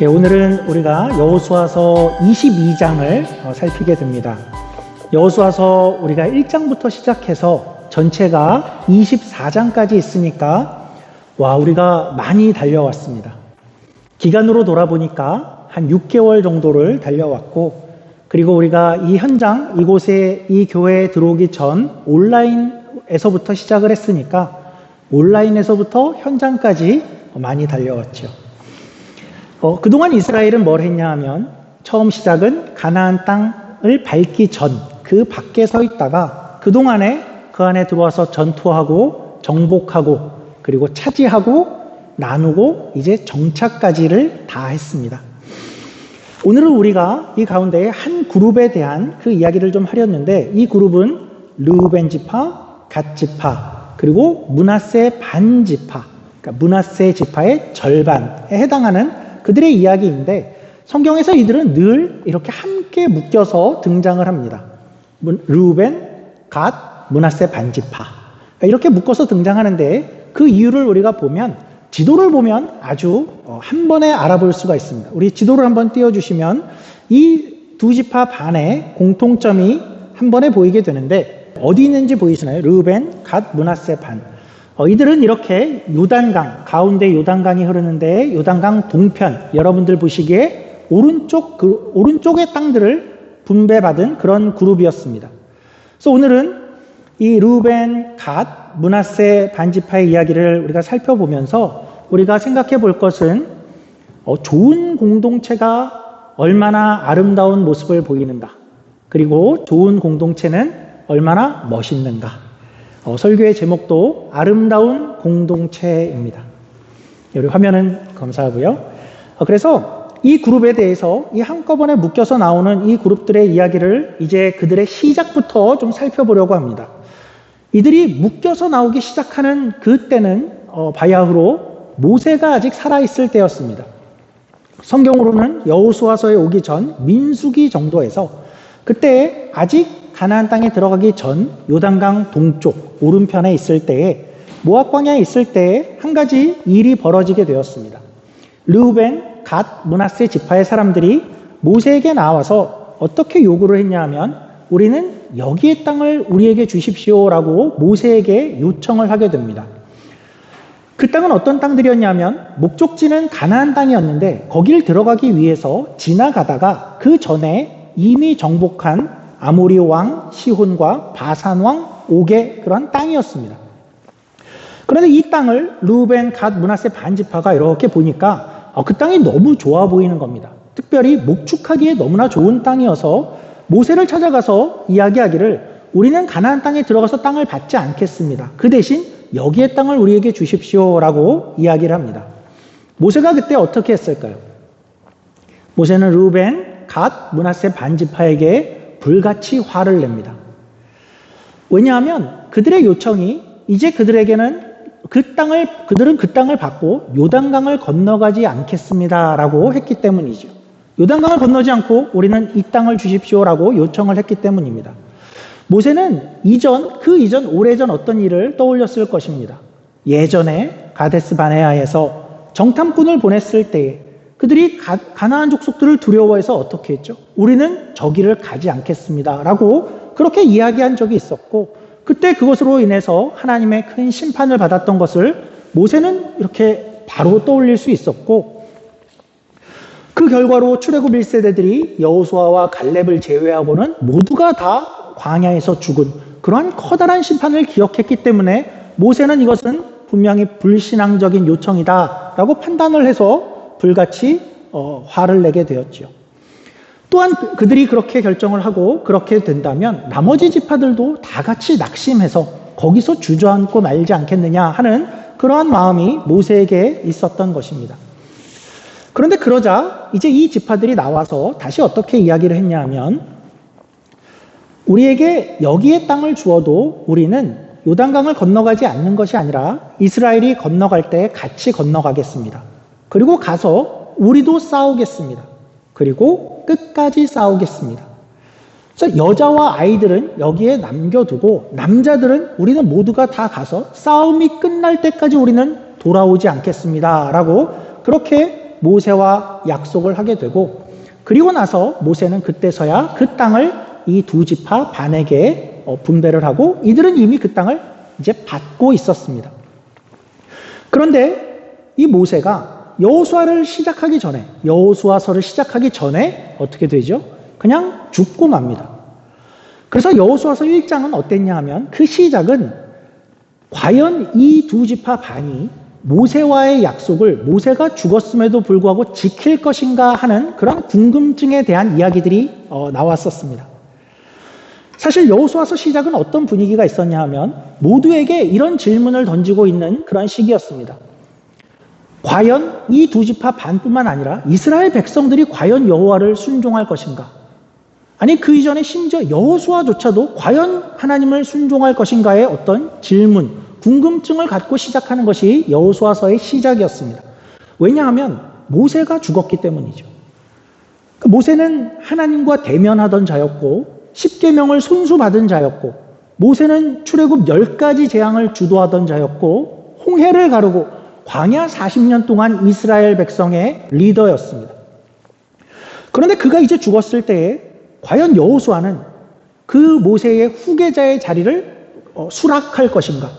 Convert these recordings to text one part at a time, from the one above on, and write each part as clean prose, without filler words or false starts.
오늘은 우리가 여호수아서 22장을 살피게 됩니다. 여호수아서 우리가 1장부터 시작해서 전체가 24장까지 있으니까 우리가 많이 달려왔습니다. 기간으로 돌아보니까 한 6개월 정도를 달려왔고, 그리고 우리가 이 현장, 이곳에 이 교회에 들어오기 전 온라인에서부터 시작을 했으니까 온라인에서부터 현장까지 많이 달려왔죠. 그동안 이스라엘은 뭘 했냐 하면 처음 시작은 가나안 땅을 밟기 전 그 밖에 서 있다가 그동안에 그 안에 들어와서 전투하고 정복하고 그리고 차지하고 나누고 이제 정착까지를 다 했습니다. 오늘은 우리가 이 가운데 한 그룹에 대한 그 이야기를 좀 하렸는데, 이 그룹은 르우벤 지파, 갓 지파, 그리고 므낫세 반 지파, 그러니까 므낫세 지파의 절반에 해당하는 그들의 이야기인데, 성경에서 이들은 늘 이렇게 함께 묶여서 등장을 합니다. 르우벤, 갓, 므낫세 반 지파, 그러니까 이렇게 묶어서 등장하는데, 그 이유를 우리가 보면, 지도를 보면 아주 한 번에 알아볼 수가 있습니다. 우리 지도를 한번 띄워주시면 이 두 지파 반의 공통점이 한 번에 보이게 되는데, 어디 있는지 보이시나요? 르우벤, 갓, 므낫세 반. 이들은 이렇게 요단강, 가운데 요단강이 흐르는데 요단강 동편, 여러분들 보시기에 오른쪽의 땅들을 분배받은 그런 그룹이었습니다. 그래서 오늘은 이 르우벤, 갓, 므낫세 반지파의 이야기를 우리가 살펴보면서 우리가 생각해 볼 것은 좋은 공동체가 얼마나 아름다운 모습을 보이는가, 그리고 좋은 공동체는 얼마나 멋있는가. 설교의 제목도 아름다운 공동체입니다. 우리 화면은 감사하고요. 그래서 이 그룹에 대해서 이 한꺼번에 묶여서 나오는 이 그룹들의 이야기를 이제 그들의 시작부터 좀 살펴보려고 합니다. 이들이 묶여서 나오기 시작하는 그때는 바야흐로 모세가 아직 살아있을 때였습니다. 성경으로는 여호수아서에 오기 전 민수기 정도에서, 그때 아직 가나안 땅에 들어가기 전 요단강 동쪽 오른편에 있을 때에, 모압 광야에 있을 때에 한 가지 일이 벌어지게 되었습니다. 르우벤, 갓, 므낫세 지파의 사람들이 모세에게 나와서 어떻게 요구를 했냐 하면, 우리는 여기의 땅을 우리에게 주십시오라고 모세에게 요청을 하게 됩니다. 그 땅은 어떤 땅들이었냐면, 목적지는 가나안 땅이었는데 거길 들어가기 위해서 지나가다가 그 전에 이미 정복한 아모리 왕 시혼과 바산 왕 옥의 그런 땅이었습니다. 그런데 이 땅을 르우벤, 갓, 므낫세 반지파가 이렇게 보니까 그 땅이 너무 좋아 보이는 겁니다. 특별히 목축하기에 너무나 좋은 땅이어서 모세를 찾아가서 이야기하기를, 우리는 가나안 땅에 들어가서 땅을 받지 않겠습니다. 그 대신 여기의 땅을 우리에게 주십시오라고 이야기를 합니다. 모세가 그때 어떻게 했을까요? 모세는 르우벤, 갓, 므낫세 반지파에게 불같이 화를 냅니다. 왜냐하면 그들의 요청이 이제 그들에게는 그들은 그 땅을 받고 요단강을 건너가지 않겠습니다라고 했기 때문이죠. 요단강을 건너지 않고 우리는 이 땅을 주십시오라고 요청을 했기 때문입니다. 모세는 그 이전 오래전 어떤 일을 떠올렸을 것입니다. 예전에 가데스 바네아에서 정탐꾼을 보냈을 때에 그들이 가나안 족속들을 두려워해서 어떻게 했죠? 우리는 저기를 가지 않겠습니다라고 그렇게 이야기한 적이 있었고, 그때 그것으로 인해서 하나님의 큰 심판을 받았던 것을 모세는 이렇게 바로 떠올릴 수 있었고, 그 결과로 출애굽 1세대들이 여호수아와 갈렙을 제외하고는 모두가 다 광야에서 죽은 그러한 커다란 심판을 기억했기 때문에 모세는 이것은 분명히 불신앙적인 요청이다라고 판단을 해서 불같이 화를 내게 되었죠. 또한 그들이 그렇게 결정을 하고 그렇게 된다면 나머지 지파들도 다 같이 낙심해서 거기서 주저앉고 말지 않겠느냐 하는 그러한 마음이 모세에게 있었던 것입니다. 그런데 그러자 이제 이 지파들이 나와서 다시 어떻게 이야기를 했냐 하면, 우리에게 여기에 땅을 주어도 우리는 요단강을 건너가지 않는 것이 아니라 이스라엘이 건너갈 때 같이 건너가겠습니다. 그리고 가서 우리도 싸우겠습니다. 그리고 끝까지 싸우겠습니다. 그래서 여자와 아이들은 여기에 남겨두고 남자들은 우리는 모두가 다 가서 싸움이 끝날 때까지 우리는 돌아오지 않겠습니다 라고 그렇게 모세와 약속을 하게 되고, 그리고 나서 모세는 그때서야 그 땅을 이 두 지파 반에게 분배를 하고, 이들은 이미 그 땅을 이제 받고 있었습니다. 그런데 이 모세가 여호수아서를 시작하기 전에 어떻게 되죠? 그냥 죽고 맙니다. 그래서 여호수아서 1장은 어땠냐 하면, 그 시작은 과연 이 두 지파 반이 모세와의 약속을 모세가 죽었음에도 불구하고 지킬 것인가 하는 그런 궁금증에 대한 이야기들이 나왔었습니다. 사실 여호수아서 시작은 어떤 분위기가 있었냐 하면, 모두에게 이런 질문을 던지고 있는 그런 시기였습니다. 과연 이 두 지파 반뿐만 아니라 이스라엘 백성들이 과연 여호와를 순종할 것인가? 아니, 그 이전에 심지어 여호수아조차도 과연 하나님을 순종할 것인가의 어떤 질문, 궁금증을 갖고 시작하는 것이 여호수아서의 시작이었습니다. 왜냐하면 모세가 죽었기 때문이죠. 모세는 하나님과 대면하던 자였고, 십계명을 손수받은 자였고, 모세는 출애굽 10가지 재앙을 주도하던 자였고, 홍해를 가르고 광야 40년 동안 이스라엘 백성의 리더였습니다. 그런데 그가 이제 죽었을 때에 과연 여호수아는 그 모세의 후계자의 자리를 수락할 것인가?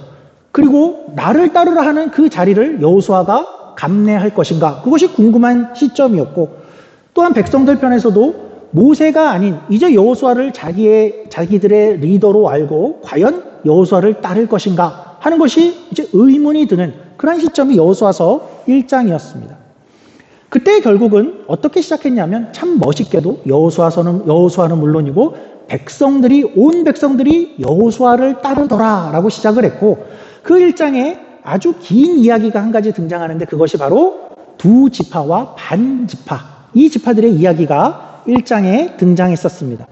그리고 나를 따르라 하는 그 자리를 여호수아가 감내할 것인가? 그것이 궁금한 시점이었고, 또한 백성들 편에서도 모세가 아닌 이제 여호수아를 자기들의 리더로 알고 과연 여호수아를 따를 것인가 하는 것이 이제 의문이 드는 그런 시점이 여호수아서 1장이었습니다. 그때 결국은 어떻게 시작했냐면, 참 멋있게도 여호수아는 물론이고 온 백성들이 여호수아를 따르더라라고 시작을 했고, 그 1장에 아주 긴 이야기가 한 가지 등장하는데, 그것이 바로 두 지파와 반 지파, 이 지파들의 이야기가 1장에 등장했었습니다.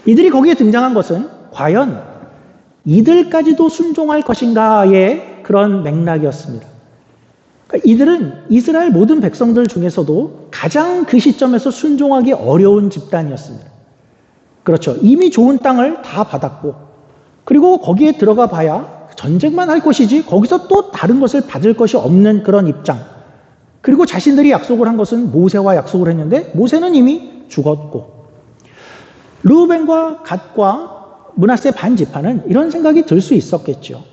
이들이 거기에 등장한 것은 과연 이들까지도 순종할 것인가의 그런 맥락이었습니다. 그러니까 이들은 이스라엘 모든 백성들 중에서도 가장 그 시점에서 순종하기 어려운 집단이었습니다. 그렇죠. 이미 좋은 땅을 다 받았고, 그리고 거기에 들어가 봐야 전쟁만 할 것이지 거기서 또 다른 것을 받을 것이 없는 그런 입장. 그리고 자신들이 약속을 한 것은 모세와 약속을 했는데 모세는 이미 죽었고, 르우벤과 갓과 므낫세 반 지파는 이런 생각이 들 수 있었겠죠.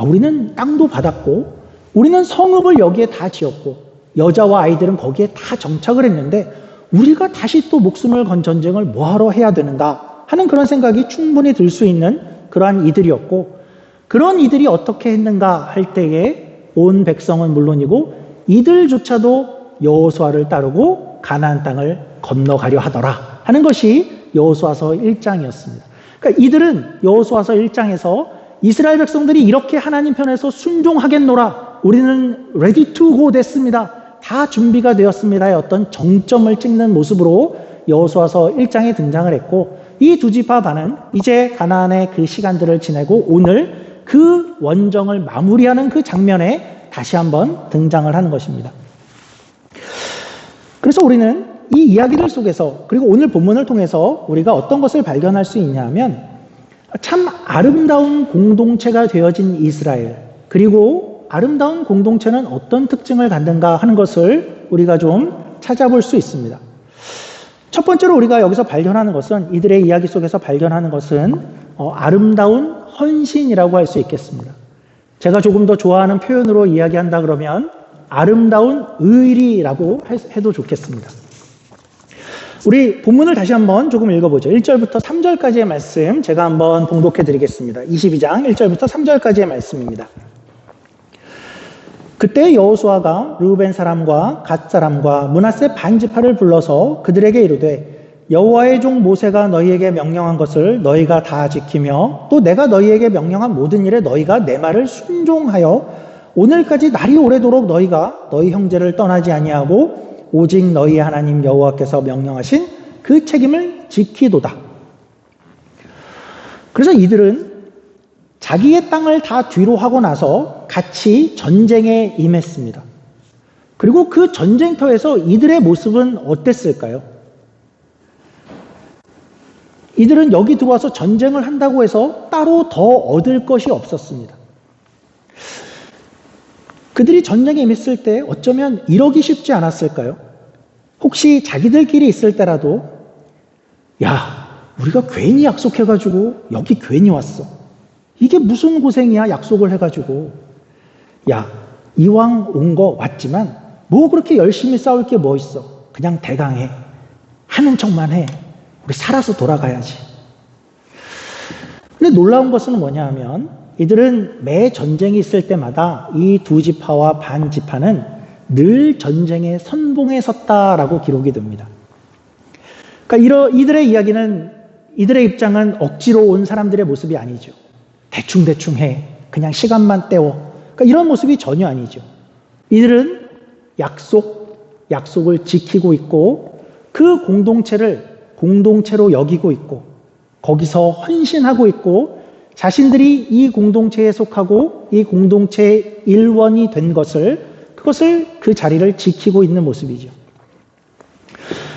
우리는 땅도 받았고, 우리는 성읍을 여기에 다 지었고, 여자와 아이들은 거기에 다 정착을 했는데 우리가 다시 또 목숨을 건 전쟁을 뭐하러 해야 되는가 하는 그런 생각이 충분히 들 수 있는 그러한 이들이었고, 그런 이들이 어떻게 했는가 할 때에 온 백성은 물론이고 이들조차도 여호수아를 따르고 가나안 땅을 건너가려 하더라 하는 것이 여호수아서 1장이었습니다. 그러니까 이들은 여호수아서 1장에서 이스라엘 백성들이 이렇게 하나님 편에서 순종하겠노라, 우리는 ready to go 됐습니다, 다 준비가 되었습니다의 어떤 정점을 찍는 모습으로 여호수아서 1장에 등장을 했고, 이 두 지파 반은 이제 가나안의 그 시간들을 지내고 오늘 그 원정을 마무리하는 그 장면에 다시 한번 등장을 하는 것입니다. 그래서 우리는 이 이야기들 속에서, 그리고 오늘 본문을 통해서 우리가 어떤 것을 발견할 수 있냐면, 참 아름다운 공동체가 되어진 이스라엘, 그리고 아름다운 공동체는 어떤 특징을 갖는가 하는 것을 우리가 좀 찾아볼 수 있습니다. 첫 번째로 우리가 여기서 발견하는 것은, 이들의 이야기 속에서 발견하는 것은 아름다운 헌신이라고 할 수 있겠습니다. 제가 조금 더 좋아하는 표현으로 이야기한다 그러면 아름다운 의리라고 해도 좋겠습니다. 우리 본문을 다시 한번 조금 읽어보죠. 1절부터 3절까지의 말씀 제가 한번 봉독해 드리겠습니다. 22장 1절부터 3절까지의 말씀입니다. 그때 여호수아가 르우벤 사람과 갓 사람과 므낫세 반 지파를 불러서 그들에게 이르되, 여호와의 종 모세가 너희에게 명령한 것을 너희가 다 지키며 또 내가 너희에게 명령한 모든 일에 너희가 내 말을 순종하여 오늘까지 날이 오래도록 너희가 너희 형제를 떠나지 아니하고 오직 너희 하나님 여호와께서 명령하신 그 책임을 지키도다. 그래서 이들은 자기의 땅을 다 뒤로 하고 나서 같이 전쟁에 임했습니다. 그리고 그 전쟁터에서 이들의 모습은 어땠을까요? 이들은 여기 들어와서 전쟁을 한다고 해서 따로 더 얻을 것이 없었습니다. 그들이 전쟁에 임했을 때 어쩌면 이러기 쉽지 않았을까요? 혹시 자기들끼리 있을 때라도 야, 우리가 괜히 약속해가지고 여기 괜히 왔어. 이게 무슨 고생이야, 약속을 해가지고. 야, 이왕 온 거 왔지만 뭐 그렇게 열심히 싸울 게 뭐 있어. 그냥 대강해. 하는 척만 해. 우리 살아서 돌아가야지. 근데 놀라운 것은 뭐냐 하면 이들은 매 전쟁이 있을 때마다 이 두 지파와 반 지파는 늘 전쟁의 선봉에 섰다라고 기록이 됩니다. 그러니까 이들의 이야기는, 이들의 입장은 억지로 온 사람들의 모습이 아니죠. 대충대충 해. 그냥 시간만 때워. 그러니까 이런 모습이 전혀 아니죠. 이들은 약속을 지키고 있고 그 공동체를 공동체로 여기고 있고 거기서 헌신하고 있고 자신들이 이 공동체에 속하고 이 공동체의 일원이 된 그것을 그 자리를 지키고 있는 모습이죠.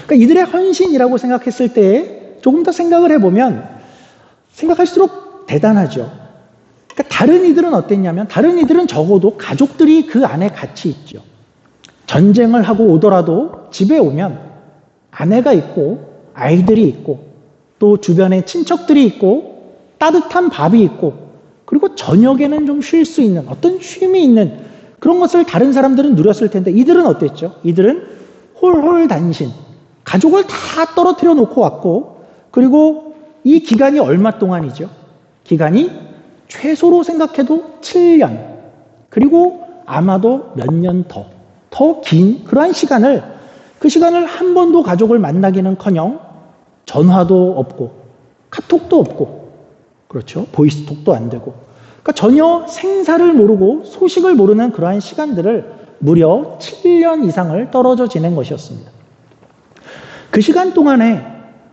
그러니까 이들의 헌신이라고 생각했을 때 조금 더 생각을 해보면 생각할수록 대단하죠. 그러니까 다른 이들은 어땠냐면 다른 이들은 적어도 가족들이 그 안에 같이 있죠. 전쟁을 하고 오더라도 집에 오면 아내가 있고 아이들이 있고 또 주변에 친척들이 있고 따뜻한 밥이 있고 그리고 저녁에는 좀 쉴 수 있는 어떤 쉼이 있는 그런 것을 다른 사람들은 누렸을 텐데 이들은 어땠죠? 이들은 홀홀단신 가족을 다 떨어뜨려 놓고 왔고 그리고 이 기간이 얼마 동안이죠? 기간이 최소로 생각해도 7년 그리고 아마도 몇 년 더 긴 그러한 시간을 그 시간을 한 번도 가족을 만나기는커녕 전화도 없고 카톡도 없고 그렇죠. 보이스톡도 안 되고 그러니까 전혀 생사를 모르고 소식을 모르는 그러한 시간들을 무려 7년 이상을 떨어져 지낸 것이었습니다. 그 시간 동안에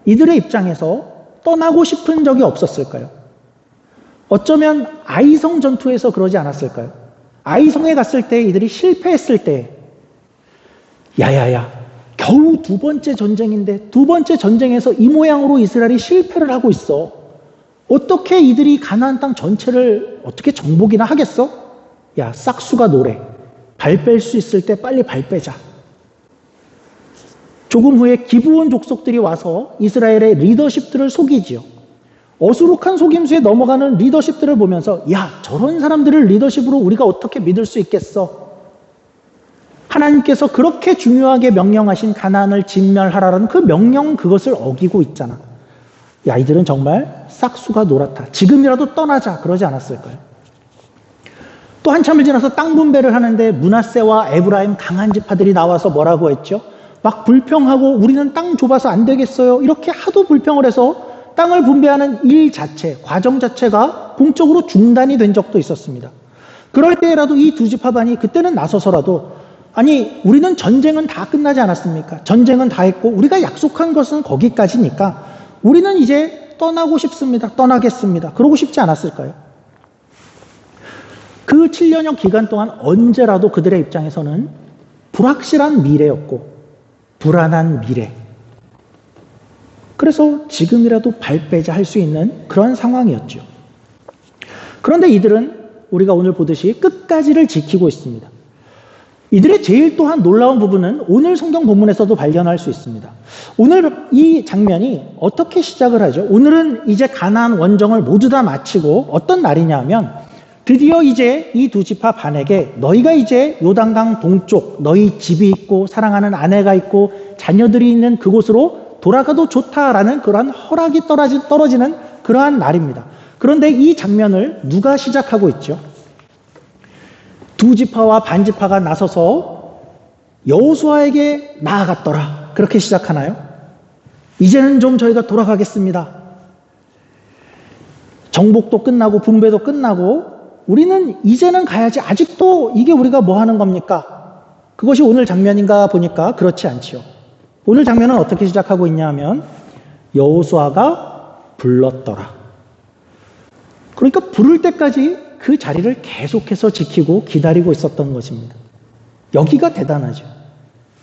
이들의 입장에서 떠나고 싶은 적이 없었을까요? 어쩌면 아이성 전투에서 그러지 않았을까요? 아이성에 갔을 때 이들이 실패했을 때 야야야 겨우 두 번째 전쟁인데 두 번째 전쟁에서 이 모양으로 이스라엘이 실패를 하고 있어. 어떻게 이들이 가나안 땅 전체를 어떻게 정복이나 하겠어? 야 싹수가 노래. 발 뺄 수 있을 때 빨리 발 빼자. 조금 후에 기브온 족속들이 와서 이스라엘의 리더십들을 속이지요. 어수룩한 속임수에 넘어가는 리더십들을 보면서 야 저런 사람들을 리더십으로 우리가 어떻게 믿을 수 있겠어? 하나님께서 그렇게 중요하게 명령하신 가나안을 진멸하라는 그 명령 그것을 어기고 있잖아. 야 이들은 정말 싹수가 노랗다. 지금이라도 떠나자 그러지 않았을까요? 또 한참을 지나서 땅 분배를 하는데 므낫세와 에브라임 강한 지파들이 나와서 뭐라고 했죠? 막 불평하고 우리는 땅 좁아서 안 되겠어요. 이렇게 하도 불평을 해서 땅을 분배하는 일 자체, 과정 자체가 공적으로 중단이 된 적도 있었습니다. 그럴 때라도 이 두 지파반이 그때는 나서서라도 아니 우리는 전쟁은 다 끝나지 않았습니까? 전쟁은 다 했고 우리가 약속한 것은 거기까지니까 우리는 이제 떠나고 싶습니다. 떠나겠습니다. 그러고 싶지 않았을까요? 그 7년여 기간 동안 언제라도 그들의 입장에서는 불확실한 미래였고 불안한 미래. 그래서 지금이라도 발 빼자 할 수 있는 그런 상황이었죠. 그런데 이들은 우리가 오늘 보듯이 끝까지를 지키고 있습니다. 이들의 제일 또한 놀라운 부분은 오늘 성경 본문에서도 발견할 수 있습니다. 오늘 이 장면이 어떻게 시작을 하죠? 오늘은 이제 가나안 원정을 모두 다 마치고 어떤 날이냐 하면 드디어 이제 이 두 지파 반에게 너희가 이제 요단강 동쪽 너희 집이 있고 사랑하는 아내가 있고 자녀들이 있는 그곳으로 돌아가도 좋다라는 그러한 허락이 떨어지는 그러한 날입니다. 그런데 이 장면을 누가 시작하고 있죠? 두 지파와 반 지파가 나서서 여호수아에게 나아갔더라. 그렇게 시작하나요? 이제는 좀 저희가 돌아가겠습니다. 정복도 끝나고 분배도 끝나고 우리는 이제는 가야지. 아직도 이게 우리가 뭐 하는 겁니까? 그것이 오늘 장면인가 보니까 그렇지 않지요. 오늘 장면은 어떻게 시작하고 있냐 하면 여호수아가 불렀더라. 그러니까 부를 때까지 그 자리를 계속해서 지키고 기다리고 있었던 것입니다. 여기가 대단하죠.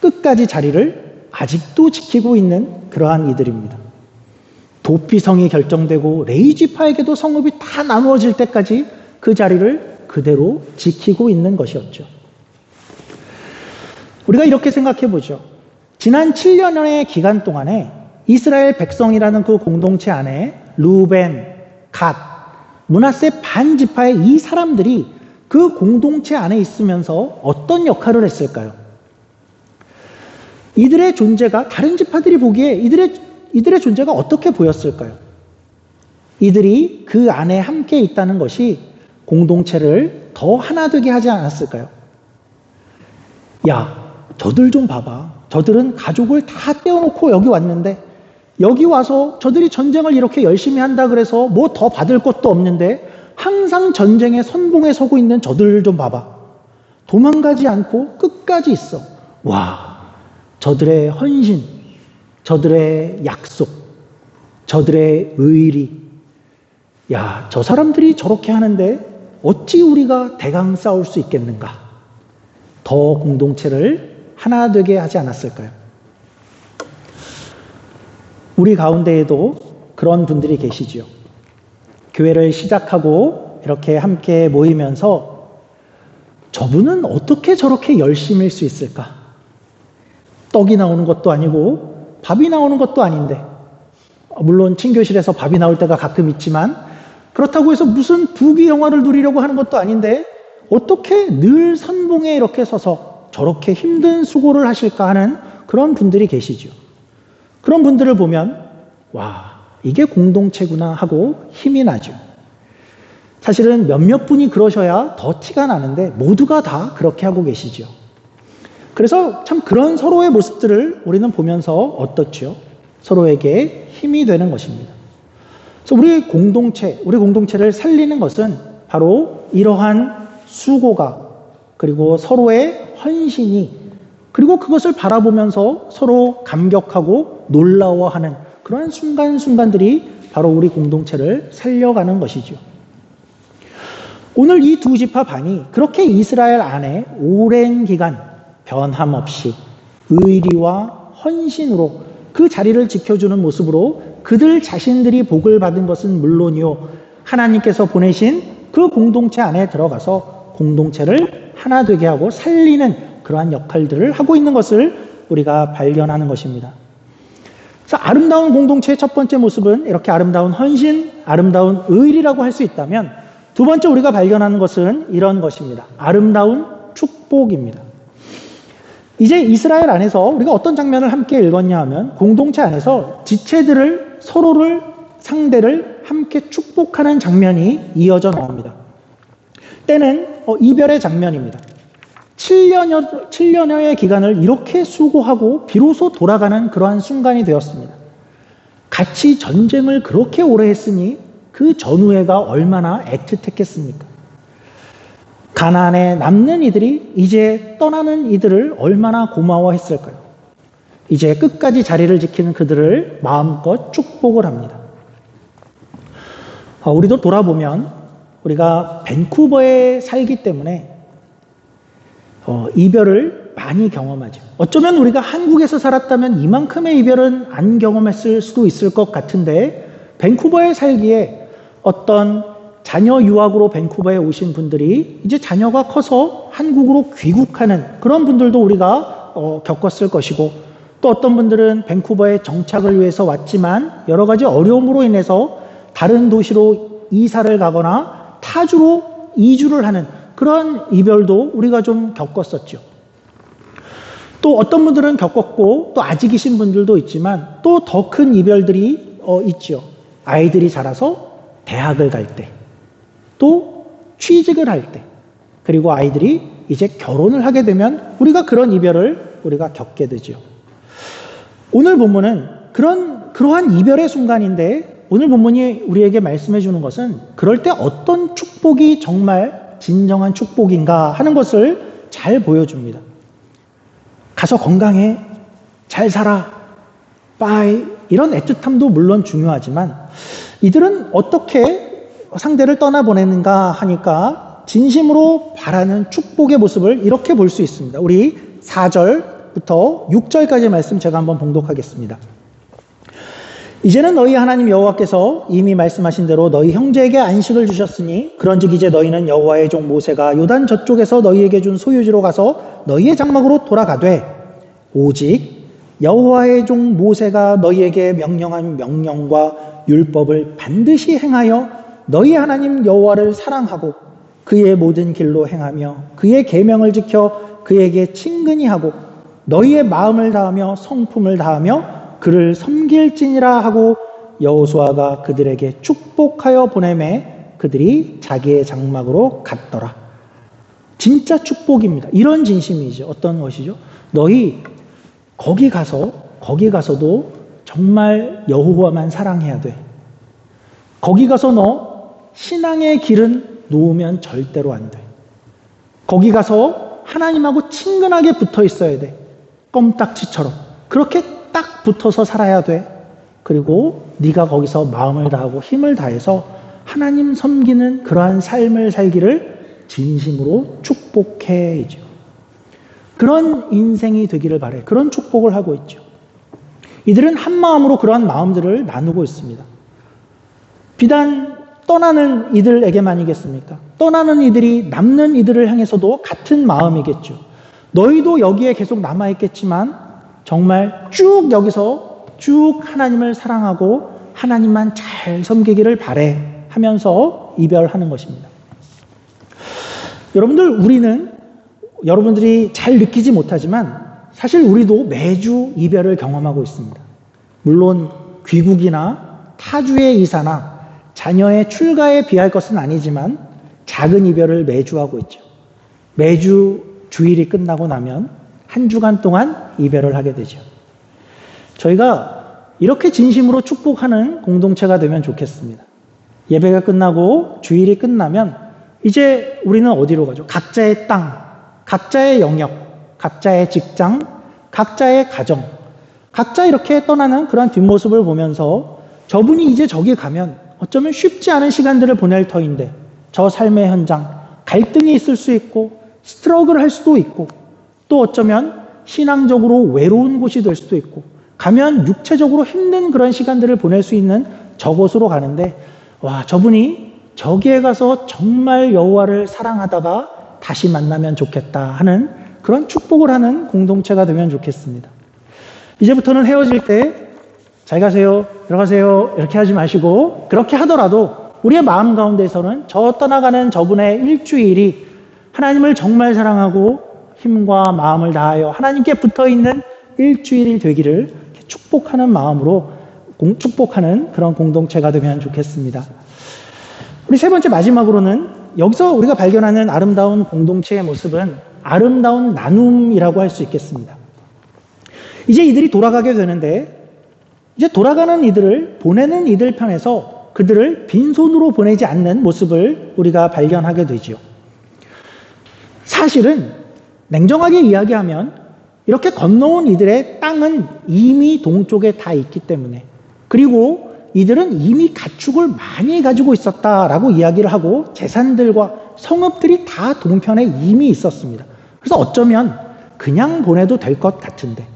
끝까지 자리를 아직도 지키고 있는 그러한 이들입니다. 도피성이 결정되고 레이지파에게도 성읍이 다 나누어질 때까지 그 자리를 그대로 지키고 있는 것이었죠. 우리가 이렇게 생각해 보죠. 지난 7년의 기간 동안에 이스라엘 백성이라는 그 공동체 안에 루벤, 갓, 므낫세 반 지파의 이 사람들이 그 공동체 안에 있으면서 어떤 역할을 했을까요? 이들의 존재가 다른 지파들이 보기에 이들의 존재가 어떻게 보였을까요? 이들이 그 안에 함께 있다는 것이 공동체를 더 하나 되게 하지 않았을까요? 야, 저들 좀 봐봐. 저들은 가족을 다 떼어놓고 여기 왔는데 여기 와서 저들이 전쟁을 이렇게 열심히 한다 그래서 뭐 더 받을 것도 없는데 항상 전쟁의 선봉에 서고 있는 저들 좀 봐봐. 도망가지 않고 끝까지 있어. 와, 저들의 헌신, 저들의 약속, 저들의 의리. 야, 저 사람들이 저렇게 하는데 어찌 우리가 대강 싸울 수 있겠는가? 더 공동체를 하나 되게 하지 않았을까요? 우리 가운데에도 그런 분들이 계시지요. 교회를 시작하고 이렇게 함께 모이면서 저분은 어떻게 저렇게 열심일 수 있을까? 떡이 나오는 것도 아니고 밥이 나오는 것도 아닌데, 물론 친교실에서 밥이 나올 때가 가끔 있지만 그렇다고 해서 무슨 부귀 영화를 누리려고 하는 것도 아닌데 어떻게 늘 선봉에 이렇게 서서 저렇게 힘든 수고를 하실까 하는 그런 분들이 계시죠. 그런 분들을 보면 와, 이게 공동체구나 하고 힘이 나죠. 사실은 몇몇 분이 그러셔야 더 티가 나는데 모두가 다 그렇게 하고 계시죠. 그래서 참 그런 서로의 모습들을 우리는 보면서 어떻죠? 서로에게 힘이 되는 것입니다. 그래서 우리 공동체를 살리는 것은 바로 이러한 수고가, 그리고 서로의 헌신이, 그리고 그것을 바라보면서 서로 감격하고 놀라워하는 그러한 순간순간들이 바로 우리 공동체를 살려가는 것이죠. 오늘 이 두 지파 반이 그렇게 이스라엘 안에 오랜 기간 변함없이 의리와 헌신으로 그 자리를 지켜주는 모습으로 그들 자신들이 복을 받은 것은 물론이요, 하나님께서 보내신 그 공동체 안에 들어가서 공동체를 하나 되게 하고 살리는 그러한 역할들을 하고 있는 것을 우리가 발견하는 것입니다. 그래서 아름다운 공동체의 첫 번째 모습은 이렇게 아름다운 헌신, 아름다운 의리라고 할 수 있다면, 두 번째 우리가 발견하는 것은 이런 것입니다. 아름다운 축복입니다. 이제 이스라엘 안에서 우리가 어떤 장면을 함께 읽었냐 하면 공동체 안에서 지체들을, 서로를, 상대를 함께 축복하는 장면이 이어져 나옵니다. 때는 이별의 장면입니다. 7년여의 기간을 이렇게 수고하고 비로소 돌아가는 그러한 순간이 되었습니다. 같이 전쟁을 그렇게 오래 했으니 그 전후회가 얼마나 애틋했겠습니까? 가나안에 남는 이들이 이제 떠나는 이들을 얼마나 고마워했을까요? 이제 끝까지 자리를 지키는 그들을 마음껏 축복을 합니다. 우리도 돌아보면 우리가 밴쿠버에 살기 때문에 이별을 많이 경험하죠. 어쩌면 우리가 한국에서 살았다면 이만큼의 이별은 안 경험했을 수도 있을 것 같은데, 밴쿠버에 살기에 어떤 자녀 유학으로 밴쿠버에 오신 분들이 이제 자녀가 커서 한국으로 귀국하는 그런 분들도 우리가 겪었을 것이고, 또 어떤 분들은 밴쿠버에 정착을 위해서 왔지만 여러 가지 어려움으로 인해서 다른 도시로 이사를 가거나 타주로 이주를 하는 그런 이별도 우리가 좀 겪었었죠. 또 어떤 분들은 겪었고 또 아직이신 분들도 있지만 또 더 큰 이별들이 있죠. 아이들이 자라서 대학을 갈 때, 또 취직을 할 때, 그리고 아이들이 이제 결혼을 하게 되면 우리가 그런 이별을 우리가 겪게 되죠. 오늘 본문은 그러한 이별의 순간인데, 오늘 본문이 우리에게 말씀해 주는 것은 그럴 때 어떤 축복이 정말 진정한 축복인가 하는 것을 잘 보여줍니다. 가서 건강해, 잘 살아, 빠이, 이런 애틋함도 물론 중요하지만 이들은 어떻게 상대를 떠나보내는가 하니까 진심으로 바라는 축복의 모습을 이렇게 볼 수 있습니다. 우리 4절부터 6절까지의 말씀 제가 한번 봉독하겠습니다. 이제는 너희 하나님 여호와께서 이미 말씀하신 대로 너희 형제에게 안식을 주셨으니 그런즉 이제 너희는 여호와의 종 모세가 요단 저쪽에서 너희에게 준 소유지로 가서 너희의 장막으로 돌아가되 오직 여호와의 종 모세가 너희에게 명령한 명령과 율법을 반드시 행하여 너희 하나님 여호와를 사랑하고 그의 모든 길로 행하며 그의 계명을 지켜 그에게 친근히 하고 너희의 마음을 다하며 성품을 다하며 그를 섬길지니라 하고 여호수아가 그들에게 축복하여 보내매 그들이 자기의 장막으로 갔더라. 진짜 축복입니다. 이런 진심이죠. 어떤 것이죠? 너희 거기 가서도 정말 여호와만 사랑해야 돼. 거기 가서 너 신앙의 길은 놓으면 절대로 안 돼. 거기 가서 하나님하고 친근하게 붙어 있어야 돼. 껌딱지처럼. 그렇게 딱 붙어서 살아야 돼. 그리고 네가 거기서 마음을 다하고 힘을 다해서 하나님 섬기는 그러한 삶을 살기를 진심으로 축복해야죠. 그런 인생이 되기를 바래. 그런 축복을 하고 있죠. 이들은 한 마음으로 그러한 마음들을 나누고 있습니다. 비단 떠나는 이들에게만이겠습니까? 떠나는 이들이 남는 이들을 향해서도 같은 마음이겠죠. 너희도 여기에 계속 남아있겠지만 정말 쭉 여기서 쭉 하나님을 사랑하고 하나님만 잘 섬기기를 바래 하면서 이별하는 것입니다. 여러분들이 잘 느끼지 못하지만 사실 우리도 매주 이별을 경험하고 있습니다. 물론 귀국이나 타주의 이사나 자녀의 출가에 비할 것은 아니지만 작은 이별을 매주 하고 있죠. 매주 주일이 끝나고 나면 한 주간 동안 이별을 하게 되죠. 저희가 이렇게 진심으로 축복하는 공동체가 되면 좋겠습니다. 예배가 끝나고 주일이 끝나면 이제 우리는 어디로 가죠? 각자의 땅, 각자의 영역, 각자의 직장, 각자의 가정, 각자 이렇게 떠나는 그런 뒷모습을 보면서 저분이 이제 저기 가면 어쩌면 쉽지 않은 시간들을 보낼 터인데 저 삶의 현장, 갈등이 있을 수 있고 스트러글 할 수도 있고 또 어쩌면 신앙적으로 외로운 곳이 될 수도 있고 가면 육체적으로 힘든 그런 시간들을 보낼 수 있는 저곳으로 가는데 와, 저분이 저기에 가서 정말 여호와를 사랑하다가 다시 만나면 좋겠다 하는 그런 축복을 하는 공동체가 되면 좋겠습니다. 이제부터는 헤어질 때 잘 가세요, 들어가세요 이렇게 하지 마시고 그렇게 하더라도 우리의 마음 가운데서는 저 떠나가는 저분의 일주일이 하나님을 정말 사랑하고 힘과 마음을 다하여 하나님께 붙어있는 일주일이 되기를 축복하는 마음으로 축복하는 그런 공동체가 되면 좋겠습니다. 우리 세 번째 마지막으로는 여기서 우리가 발견하는 아름다운 공동체의 모습은 아름다운 나눔이라고 할 수 있겠습니다. 이제 이들이 돌아가게 되는데 이제 돌아가는 이들을 보내는 이들 편에서 그들을 빈손으로 보내지 않는 모습을 우리가 발견하게 되지요. 사실은 냉정하게 이야기하면 이렇게 건너온 이들의 땅은 이미 동쪽에 다 있기 때문에 그리고 이들은 이미 가축을 많이 가지고 있었다라고 이야기를 하고 재산들과 성읍들이 다 동편에 이미 있었습니다. 그래서 어쩌면 그냥 보내도 될 것 같은데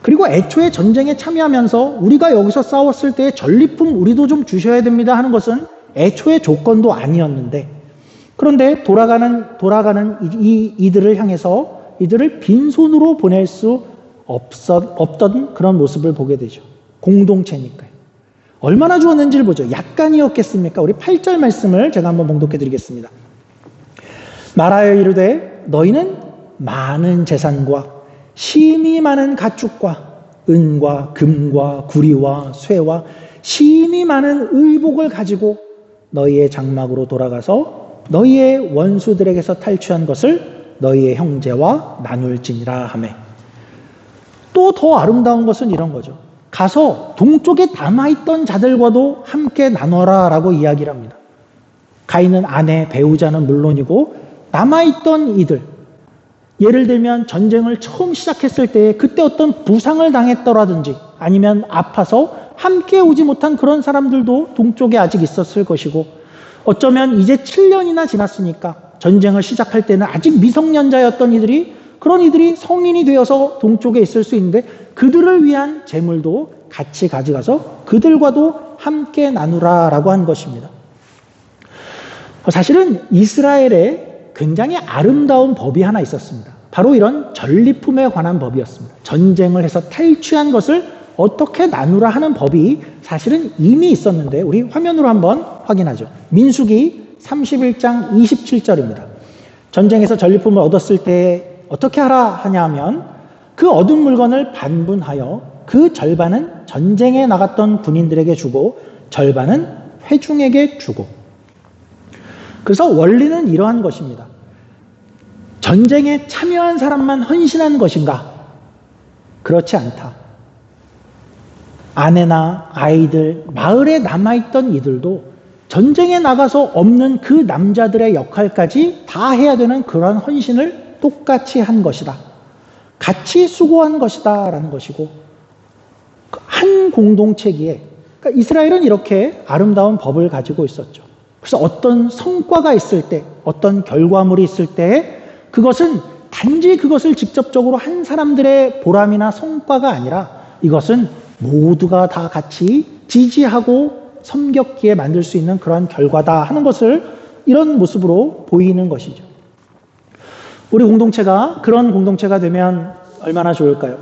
그리고 애초에 전쟁에 참여하면서 우리가 여기서 싸웠을 때 전리품 우리도 좀 주셔야 됩니다 하는 것은 애초에 조건도 아니었는데 그런데 돌아가는 이들을 향해서 이들을 빈손으로 보낼 수 없던 그런 모습을 보게 되죠. 공동체니까요. 얼마나 주었는지를 보죠. 약간이었겠습니까? 우리 8절 말씀을 제가 한번 봉독해 드리겠습니다. 말하여 이르되 너희는 많은 재산과 심히 많은 가축과 은과 금과 구리와 쇠와 심히 많은 의복을 가지고 너희의 장막으로 돌아가서 너희의 원수들에게서 탈취한 것을 너희의 형제와 나눌지니라 하매 또 더 아름다운 것은 이런 거죠. 가서 동쪽에 남아있던 자들과도 함께 나눠라 라고 이야기를 합니다. 가 있는 아내, 배우자는 물론이고 남아있던 이들 예를 들면 전쟁을 처음 시작했을 때 그때 어떤 부상을 당했더라든지 아니면 아파서 함께 오지 못한 그런 사람들도 동쪽에 아직 있었을 것이고 어쩌면 이제 7년이나 지났으니까 전쟁을 시작할 때는 아직 미성년자였던 그런 이들이 성인이 되어서 동쪽에 있을 수 있는데 그들을 위한 재물도 같이 가져가서 그들과도 함께 나누라라고 한 것입니다. 사실은 이스라엘에 굉장히 아름다운 법이 하나 있었습니다. 바로 이런 전리품에 관한 법이었습니다. 전쟁을 해서 탈취한 것을 어떻게 나누라 하는 법이 사실은 이미 있었는데 우리 화면으로 한번 확인하죠. 민수기 31장 27절입니다. 전쟁에서 전리품을 얻었을 때 어떻게 하라 하냐면 그 얻은 물건을 반분하여 그 절반은 전쟁에 나갔던 군인들에게 주고 절반은 회중에게 주고. 그래서 원리는 이러한 것입니다. 전쟁에 참여한 사람만 헌신한 것인가? 그렇지 않다. 아내나 아이들, 마을에 남아있던 이들도 전쟁에 나가서 없는 그 남자들의 역할까지 다 해야 되는 그러한 헌신을 똑같이 한 것이다. 같이 수고한 것이다 라는 것이고, 한 공동체기에, 그러니까 이스라엘은 이렇게 아름다운 법을 가지고 있었죠. 그래서 어떤 성과가 있을 때, 어떤 결과물이 있을 때 그것은 단지 그것을 직접적으로 한 사람들의 보람이나 성과가 아니라 이것은 모두가 다 같이 지지하고 섬겼기에 만들 수 있는 그런 결과다 하는 것을 이런 모습으로 보이는 것이죠. 우리 공동체가 그런 공동체가 되면 얼마나 좋을까요?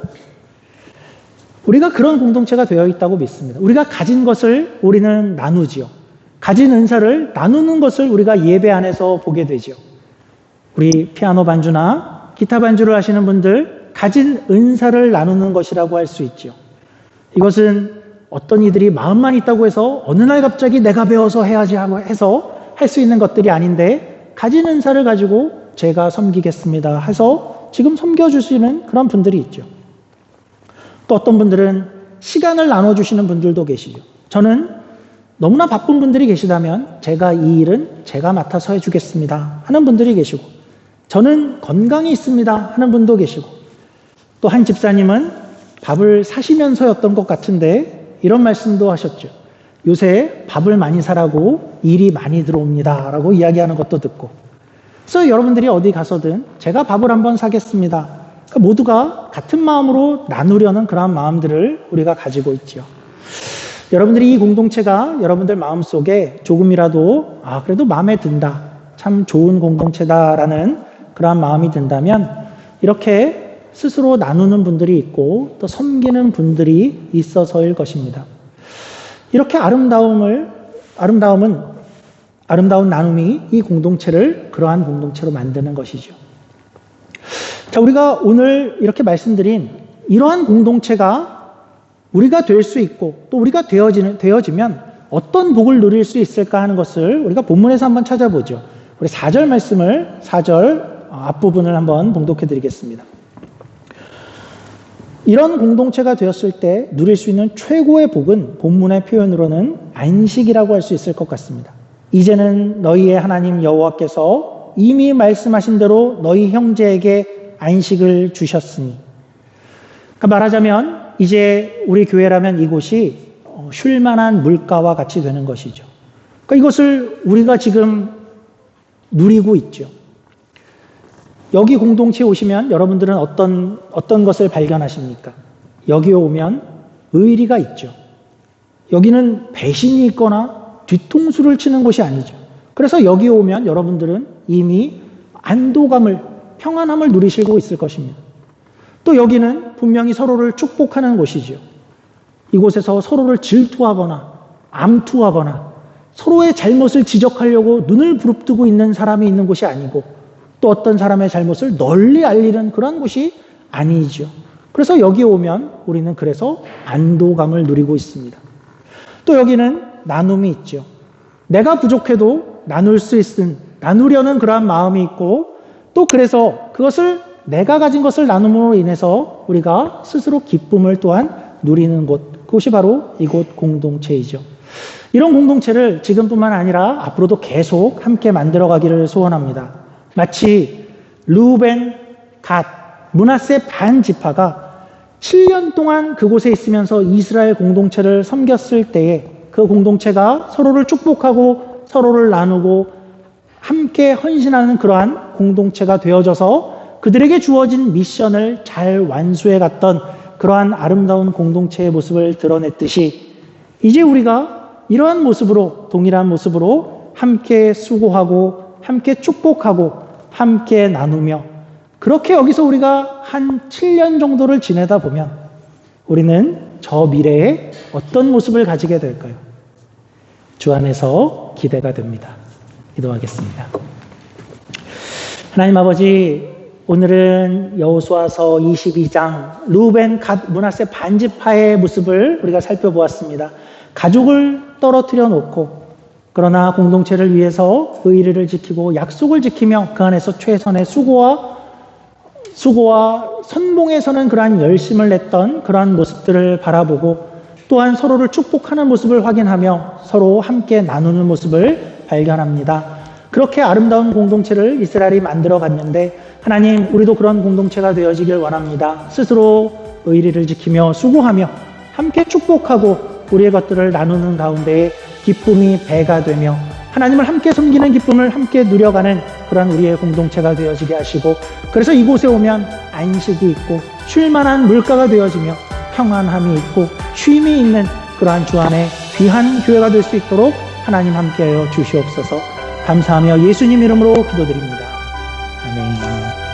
우리가 그런 공동체가 되어 있다고 믿습니다. 우리가 가진 것을 우리는 나누지요. 가진 은사를 나누는 것을 우리가 예배 안에서 보게 되죠. 우리 피아노 반주나 기타 반주를 하시는 분들 가진 은사를 나누는 것이라고 할 수 있죠. 이것은 어떤 이들이 마음만 있다고 해서 어느 날 갑자기 내가 배워서 해야지 하고 해서 할 수 있는 것들이 아닌데 가진 은사를 가지고 제가 섬기겠습니다 해서 지금 섬겨주시는 그런 분들이 있죠. 또 어떤 분들은 시간을 나눠주시는 분들도 계시죠. 저는 너무나 바쁜 분들이 계시다면 제가 이 일은 제가 맡아서 해주겠습니다 하는 분들이 계시고, 저는 건강이 있습니다 하는 분도 계시고, 또 한 집사님은 밥을 사시면서였던 것 같은데 이런 말씀도 하셨죠. 요새 밥을 많이 사라고 일이 많이 들어옵니다 라고 이야기하는 것도 듣고, 그래서 여러분들이 어디 가서든 제가 밥을 한번 사겠습니다. 그러니까 모두가 같은 마음으로 나누려는 그런 마음들을 우리가 가지고 있죠. 여러분들이 이 공동체가 여러분들 마음속에 조금이라도 그래도 마음에 든다, 참 좋은 공동체다라는 그러한 마음이 든다면 이렇게 스스로 나누는 분들이 있고 또 섬기는 분들이 있어서일 것입니다. 이렇게 아름다운 나눔이 이 공동체를 그러한 공동체로 만드는 것이죠. 자, 우리가 오늘 이렇게 말씀드린 이러한 공동체가 우리가 될 수 있고 또 우리가 되어지면 어떤 복을 누릴 수 있을까 하는 것을 우리가 본문에서 한번 찾아보죠. 우리 4절 말씀을 4절 앞부분을 한번 봉독해 드리겠습니다. 이런 공동체가 되었을 때 누릴 수 있는 최고의 복은 본문의 표현으로는 안식이라고 할 수 있을 것 같습니다. 이제는 너희의 하나님 여호와께서 이미 말씀하신 대로 너희 형제에게 안식을 주셨으니, 그러니까 말하자면 이제 우리 교회라면 이곳이 쉴만한 물가와 같이 되는 것이죠. 그러니까 이것을 우리가 지금 누리고 있죠. 여기 공동체에 오시면 여러분들은 어떤 것을 발견하십니까? 여기에 오면 의리가 있죠. 여기는 배신이 있거나 뒤통수를 치는 곳이 아니죠. 그래서 여기에 오면 여러분들은 이미 안도감을, 평안함을 누리시고 있을 것입니다. 또 여기는 분명히 서로를 축복하는 곳이죠. 이곳에서 서로를 질투하거나 암투하거나 서로의 잘못을 지적하려고 눈을 부릅뜨고 있는 사람이 있는 곳이 아니고 또 어떤 사람의 잘못을 널리 알리는 그런 곳이 아니죠. 그래서 여기에 오면 우리는 그래서 안도감을 누리고 있습니다. 또 여기는 나눔이 있죠. 내가 부족해도 나누려는 그러한 마음이 있고 또 그래서 그것을 내가 가진 것을 나눔으로 인해서 우리가 스스로 기쁨을 또한 누리는 곳, 그것이 바로 이곳 공동체이죠. 이런 공동체를 지금뿐만 아니라 앞으로도 계속 함께 만들어가기를 소원합니다. 마치 르우벤, 갓, 므낫세 반 지파가 7년 동안 그곳에 있으면서 이스라엘 공동체를 섬겼을 때에 그 공동체가 서로를 축복하고 서로를 나누고 함께 헌신하는 그러한 공동체가 되어져서 그들에게 주어진 미션을 잘 완수해 갔던 그러한 아름다운 공동체의 모습을 드러냈듯이 이제 우리가 이러한 모습으로, 동일한 모습으로 함께 수고하고 함께 축복하고 함께 나누며 그렇게 여기서 우리가 한 7년 정도를 지내다 보면 우리는 저 미래에 어떤 모습을 가지게 될까요? 주 안에서 기대가 됩니다. 기도하겠습니다. 하나님 아버지, 오늘은 여호수아서 22장 루벤, 갓, 므낫세 반지파의 모습을 우리가 살펴보았습니다. 가족을 떨어뜨려 놓고 그러나 공동체를 위해서 의리를 지키고 약속을 지키며 그 안에서 최선의 수고와 선봉에서는 그러한 열심을 냈던 그러한 모습들을 바라보고 또한 서로를 축복하는 모습을 확인하며 서로 함께 나누는 모습을 발견합니다. 그렇게 아름다운 공동체를 이스라엘이 만들어 갔는데 하나님, 우리도 그런 공동체가 되어지길 원합니다. 스스로 의리를 지키며 수고하며 함께 축복하고 우리의 것들을 나누는 가운데 기쁨이 배가 되며 하나님을 함께 섬기는 기쁨을 함께 누려가는 그런 우리의 공동체가 되어지게 하시고 그래서 이곳에 오면 안식이 있고 쉴만한 물가가 되어지며 평안함이 있고 쉼이 있는 그러한 주 안에 귀한 교회가 될 수 있도록 하나님 함께하여 주시옵소서. 감사하며 예수님 이름으로 기도드립니다. 아멘.